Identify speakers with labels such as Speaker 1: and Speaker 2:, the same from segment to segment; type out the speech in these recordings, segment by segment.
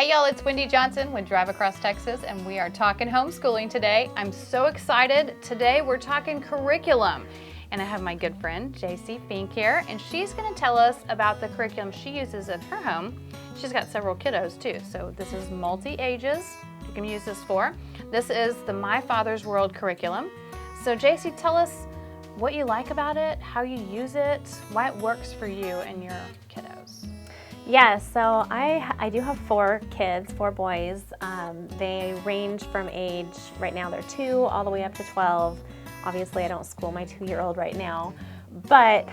Speaker 1: y'all, it's Wendy Johnson with Drive Across Texas, and we are talking homeschooling today. I'm so excited. Today we're talking curriculum, and I have my good friend Jacee Fink here, and she's going to tell us about the curriculum she uses in her home. She's got several kiddos too, so this is multi-ages you can use this for. This is the My Father's World curriculum. So Jacee, tell us what you like about it, how you use it, why it works for you and your kiddos.
Speaker 2: Yes, so I do have 4 kids, 4 boys. They range from age, right now they're 2 all the way up to 12. Obviously I don't school my 2-year-old right now, but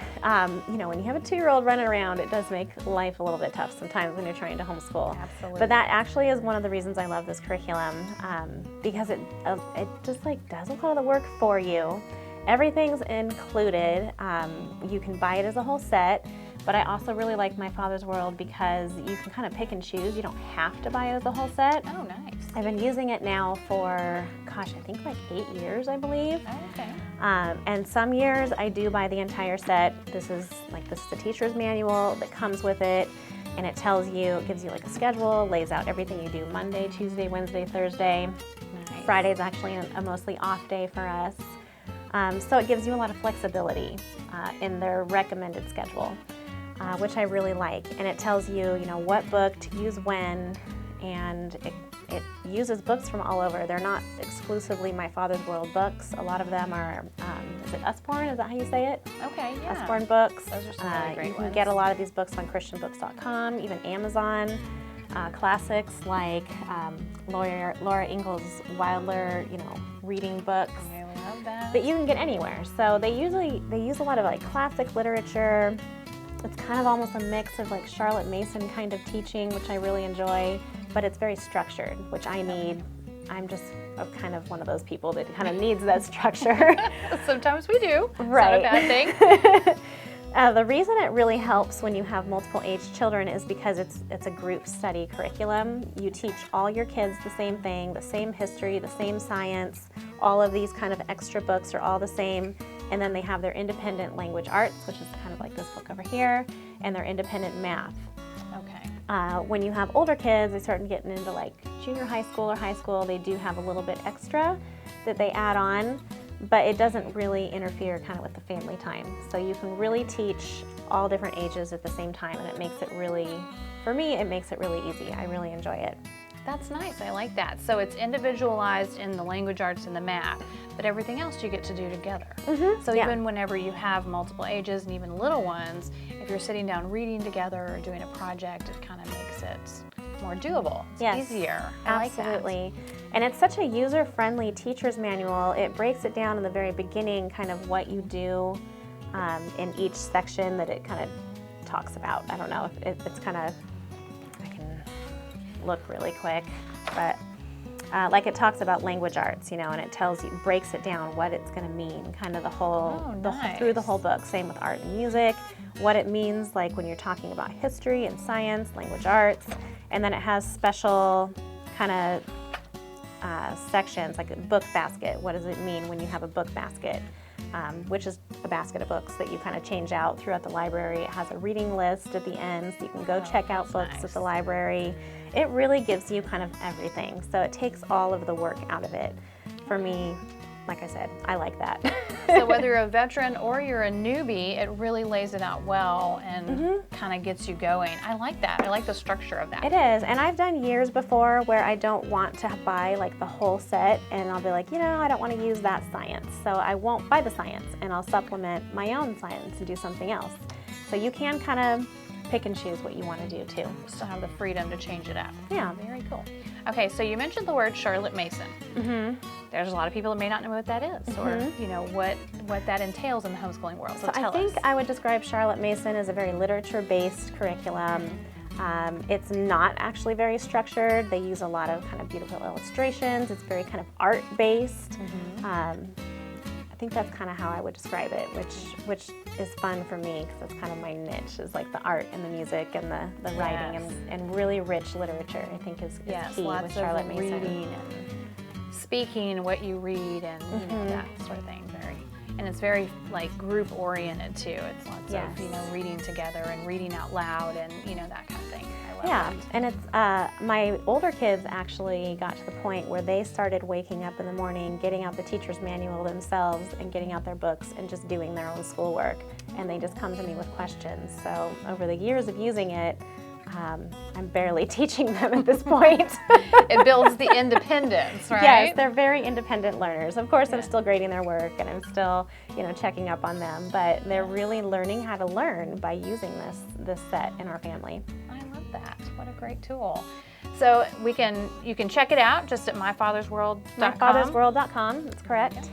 Speaker 2: you know, when you have a 2-year-old running around, it does make life a little bit tough sometimes when you're trying to homeschool.
Speaker 1: Absolutely.
Speaker 2: But that actually is one of the reasons I love this curriculum, because it just like does a lot of the work for you. Everything's included. You can buy it as a whole set. But I also really like My Father's World because you can kind of pick and choose. You don't have to buy it as a whole set.
Speaker 1: Oh, nice.
Speaker 2: I've been using it now for, gosh, I think like 8 years, I believe.
Speaker 1: Oh, okay.
Speaker 2: And some years I do buy the entire set. This is the teacher's manual that comes with it, and it tells you, it gives you like a schedule, lays out everything you do Monday, Tuesday, Wednesday, Thursday.
Speaker 1: Nice.
Speaker 2: Friday's actually a mostly off day for us. So it gives you a lot of flexibility in their recommended schedule. Which I really like, and it tells you, you know, what book to use when, and it uses books from all over. They're not exclusively My Father's World books. A lot of them are, is it Usborne? Is that how you say it?
Speaker 1: Okay, yeah.
Speaker 2: Usborne books.
Speaker 1: Those are some really great
Speaker 2: You can
Speaker 1: ones.
Speaker 2: get a lot of these books on christianbooks.com, even Amazon. Classics like Laura Ingalls Wilder, you know, reading books.
Speaker 1: I love that.
Speaker 2: That you can get anywhere. So they use a lot of like classic literature. It's kind of almost a mix of like Charlotte Mason kind of teaching, which I really enjoy, but it's very structured, which I need. I'm just kind of one of those people that kind of needs that structure.
Speaker 1: Sometimes we do.
Speaker 2: Right.
Speaker 1: It's not a bad thing.
Speaker 2: The reason it really helps when you have multiple age children is because it's a group study curriculum. You teach all your kids the same thing, the same history, the same science. All of these kind of extra books are all the same. And then they have their independent language arts, which is kind of like this book over here, and their independent math.
Speaker 1: Okay.
Speaker 2: When you have older kids, they start getting into like junior high school or high school, they do have a little bit extra that they add on, but it doesn't really interfere kind of with the family time. So you can really teach all different ages at the same time, and it makes it really, for me, it makes it really easy. I really enjoy it.
Speaker 1: That's nice. I like that. So it's individualized in the language arts and the math, but everything else you get to do together.
Speaker 2: Mm-hmm.
Speaker 1: So
Speaker 2: Yeah.
Speaker 1: even whenever you have multiple ages and even little ones, if you're sitting down reading together or doing a project, it kind of makes it more doable. It's
Speaker 2: Yes,
Speaker 1: easier. I
Speaker 2: absolutely.
Speaker 1: like
Speaker 2: And it's such a user-friendly teacher's manual. It breaks it down in the very beginning, kind of what you do in each section that it kind of talks about. I don't know if it's kind of, I can look really quick, but like it talks about language arts, you know, and it tells you, breaks it down what it's going to mean, kind of the whole, through the whole book. Same with art and music, what it means like when you're talking about history and science, language arts, and then it has special kind of sections like a book basket. What does it mean when you have a book basket? Which is a basket of books that you kind of change out throughout the library. It has a reading list at the end, so you can go check out books at the library. It really gives you kind of everything, so it takes all of the work out of it. For me, like I said, I like that.
Speaker 1: So whether you're a veteran or you're a newbie, it really lays it out well and kind of gets you going. I like that. I like the structure of that.
Speaker 2: It is, and I've done years before where I don't want to buy like the whole set, and I'll be like, you know, I don't want to use that science, so I won't buy the science, and I'll supplement my own science and do something else. So you can kind of pick and choose what you want to do too.
Speaker 1: Still have the freedom to change it up.
Speaker 2: Yeah.
Speaker 1: Very cool. Okay, so you mentioned the word Charlotte Mason. There's a lot of people that may not know what that is, or you know what that entails in the homeschooling world. So tell
Speaker 2: I think
Speaker 1: us.
Speaker 2: I would describe Charlotte Mason as a very literature-based curriculum. It's not actually very structured. They use a lot of kind of beautiful illustrations. It's very kind of art-based. I think that's kind of how I would describe it, which is fun for me because that's kind of my niche, is like the art and the music and the writing and really rich literature, I think is key
Speaker 1: lots
Speaker 2: with Charlotte
Speaker 1: of
Speaker 2: Mason.
Speaker 1: reading and speaking what you read and you know, that sort of thing. And it's very like group oriented too. It's lots of, you know, reading together and reading out loud and, you know, that kind of thing. I love
Speaker 2: Yeah,
Speaker 1: that.
Speaker 2: and it's my older kids actually got to the point where they started waking up in the morning, getting out the teacher's manual themselves and getting out their books and just doing their own schoolwork. And they just come to me with questions. So over the years of using it, I'm barely teaching them at this point.
Speaker 1: It builds the independence, right?
Speaker 2: Yes, they're very independent learners. Of course, I'm
Speaker 1: Yeah.
Speaker 2: still grading their work and I'm still, checking up on them, but they're really learning how to learn by using this set in our family.
Speaker 1: I love that. What a great tool. So you can check it out just at myfathersworld.com.
Speaker 2: myfathersworld.com, that's correct.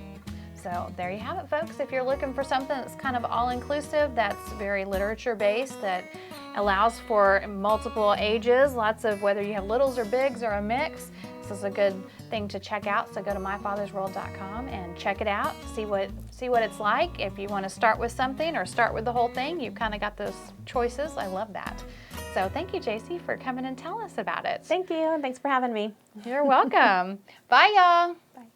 Speaker 1: So there you have it, folks. If you're looking for something that's kind of all-inclusive, that's very literature-based, that allows for multiple ages, lots of whether you have littles or bigs or a mix, this is a good thing to check out. So go to myfathersworld.com and check it out. See what it's like. If you want to start with something or start with the whole thing, you've kind of got those choices. I love that. So thank you, Jacee, for coming and telling us about it.
Speaker 2: Thank you, and thanks for having me.
Speaker 1: You're welcome. Bye, y'all.
Speaker 2: Bye.